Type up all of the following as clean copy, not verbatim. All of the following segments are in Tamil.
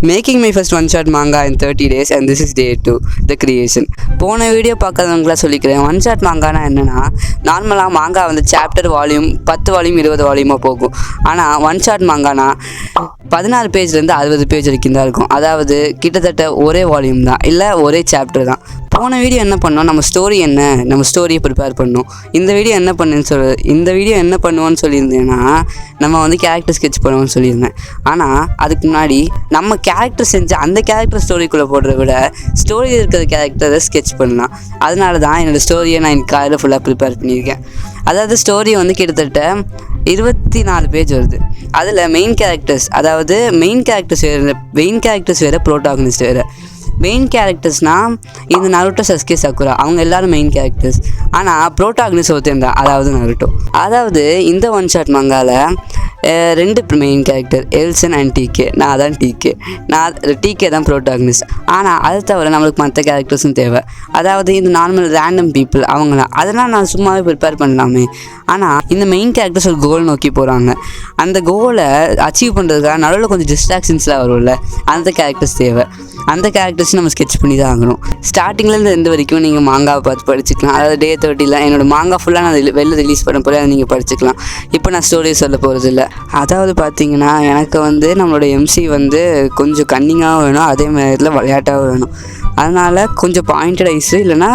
Making my first one-shot manga in 30 days and this is day 2, the creation. போன வீடியோ பார்க்காதவங்களா சொல்லிக்கிறேன். ஒன்-ஷாட் மாங்கானா என்னென்னா, நார்மலாக மாங்கா வந்து சாப்டர் வால்யூம் 10 வால்யூம் 20 வால்யூமாக போகும். ஆனால் ஒன்-ஷாட் மாங்கானா 16 பேஜ்லேருந்து 60 பேஜ் வரைக்கும் தான் இருக்கும். அதாவது கிட்டத்தட்ட ஒரே வால்யூம் தான், இல்லை ஒரே சாப்டர் தான். போன வீடியோ என்ன பண்ணோம், நம்ம ஸ்டோரி என்ன, நம்ம ஸ்டோரியை ப்ரிப்பேர் பண்ணோம். இந்த வீடியோ என்ன பண்ணுவோன்னு சொல்லியிருந்தேன்னா, நம்ம வந்து கேரக்டர் ஸ்கெட்ச் பண்ணுவோன்னு சொல்லியிருந்தேன். ஆனால் அதுக்கு முன்னாடி நம்ம கேரக்டர் செஞ்சு அந்த கேரக்டர் ஸ்டோரிக்குள்ளே போடுறத விட ஸ்டோரியில் இருக்கிற கேரக்டரை ஸ்கெட்ச் பண்ணலாம். அதனால தான் என்னோடய ஸ்டோரியை நான் இன்னைக்கு காலையில் ஃபுல்லாக ப்ரிப்பேர் பண்ணியிருக்கேன். அதாவது ஸ்டோரி வந்து கிட்டத்தட்ட 24 பேஜ் வருது. அதில் மெயின் கேரக்டர்ஸ் வேறு ப்ரோட்டாகனிஸ்ட் வேறு. மெயின் கேரக்டர்ஸ்னால் இந்த நருட்டோ, சஸ்கே, சக்குரா அவங்க எல்லோரும் மெயின் கேரக்டர்ஸ். ஆனால் ப்ரோட்டாகனிஸ்ட் ஒருத்தர் தான், அதாவது நருட்டோ. அதாவது இந்த ஒன்-ஷாட் மங்காவில் 2 main character, Elson and DK. நான் டிகே தான் ப்ரோட்டாகனிஸ்ட். ஆனால் அது தவிர நம்மளுக்கு மற்ற கேரக்டர்ஸும் தேவை. அதாவது இந்த நார்மல் ரேண்டம் பீப்புள் அவங்களாம், அதெல்லாம் நான் சும்மாவே ப்ரிப்பேர் பண்ணலாமே. ஆனால் இந்த மெயின் கேரக்டர்ஸ் ஒரு கோல் நோக்கி போகிறாங்க. அந்த கோலை அச்சீவ் பண்ணுறதுக்காக நடுவில் கொஞ்சம் டிஸ்ட்ராக்ஷன்ஸ்லாம் வரும்ல, அந்த கேரக்டர்ஸ் தேவை. அந்த கேரக்டர்ஸ் நம்ம ஸ்கெட்ச் பண்ணி தான் ஆகணும். ஸ்டார்டிங்லேருந்து எந்த வரைக்கும் நீங்கள் மாங்காவை பார்த்து படிச்சுக்கலாம். அதாவது டே 30 என்னோடய மாங்கா ஃபுல்லாக நான் வெளில ரிலீஸ் பண்ண போகிறேன், அதை நீங்கள் படிச்சுக்கலாம். இப்போ நான் ஸ்டோரி சொல்ல போகிறது இல்லை. அதாவது பார்த்தீங்கன்னா, எனக்கு வந்து நம்மளோட எம்சி வந்து கொஞ்சம் கன்னிங்காகவும் வேணும், அதே நேரத்தில் விளையாட்டாகவும் வேணும். அதனால் கொஞ்சம் பாயிண்டட் ஐஸு இல்லைனா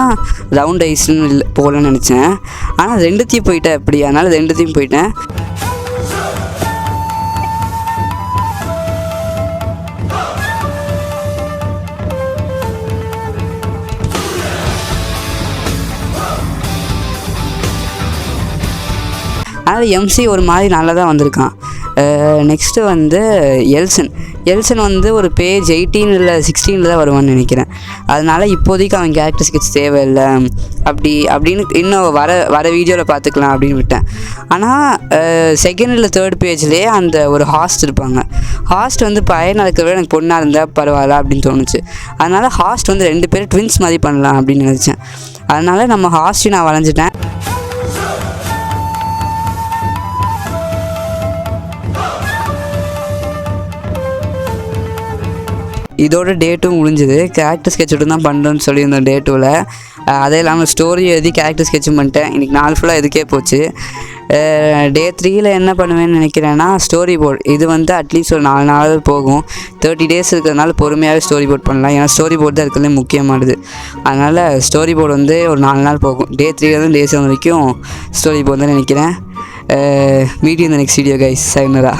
ரவுண்ட் ஐஸுன்னு போகலன்னு நினச்சேன். ஆனால் ரெண்டுத்தையும் போயிட்டேன் எப்படி, அதனால் ரெண்டுத்தையும் போயிட்டேன். அதனால் எம்சி ஒரு மாதிரி நல்லா தான் வந்திருக்கான். நெக்ஸ்ட்டு வந்து எல்சன் வந்து ஒரு பேஜ் 18 இல்லை 16 தான் வருவான்னு நினைக்கிறேன். அதனால் இப்போதைக்கு அவன் கேரக்டர் ஸ்கெட்ச் தேவையில்லை அப்படின்னு இன்னும் வர வீடியோவில் பார்த்துக்கலாம் அப்படின்னு விட்டேன். ஆனால் செகண்ட் இல்லை 3rd பேஜ்லேயே அந்த ஒரு ஹாஸ்ட் இருப்பாங்க. ஹாஸ்ட் வந்து பையனாக இருக்கிறத எனக்கு பொண்ணாக இருந்தால் பரவாயில்ல அப்படின்னு தோணுச்சு. அதனால் ஹாஸ்ட் வந்து 2 பேர் ட்வின்ஸ் மாதிரி பண்ணலாம் அப்படின்னு நினச்சேன். அதனால் நம்ம ஹாஸ்ட்டையும் நான் வரைஞ்சிட்டேன். இதோட டே 2 முடிஞ்சுது. கேரக்டர் ஸ்கெட்ச் தான் பண்ணுறோன்னு சொல்லியிருந்தோம் டே 2ல். அதே இல்லாமல் ஸ்டோரி எழுதி கேரக்டர் ஸ்கெட்சும் பண்ணிட்டேன். இன்றைக்கி நாள் ஃபுல்லாக இதுக்கே போச்சு. டே 3ல் என்ன பண்ணுவேன்னு நினைக்கிறேன்னா, ஸ்டோரி போர்டு. இது வந்து அட்லீஸ்ட் ஒரு 4 நாள் போகும். 30 டேஸ் இருக்கிறதுனால பொறுமையாகவே ஸ்டோரி போர்ட் பண்ணலாம். ஏன்னா ஸ்டோரி போர்டு தான் இருக்கிறதுலே முக்கியமானது. அதனால் ஸ்டோரி போர்டு வந்து ஒரு 4 நாள் போகும். டே 3லேருந்து டே 7 வரைக்கும் ஸ்டோரி போர்டு தான் நினைக்கிறேன். Meet in the next video guys. sayonara.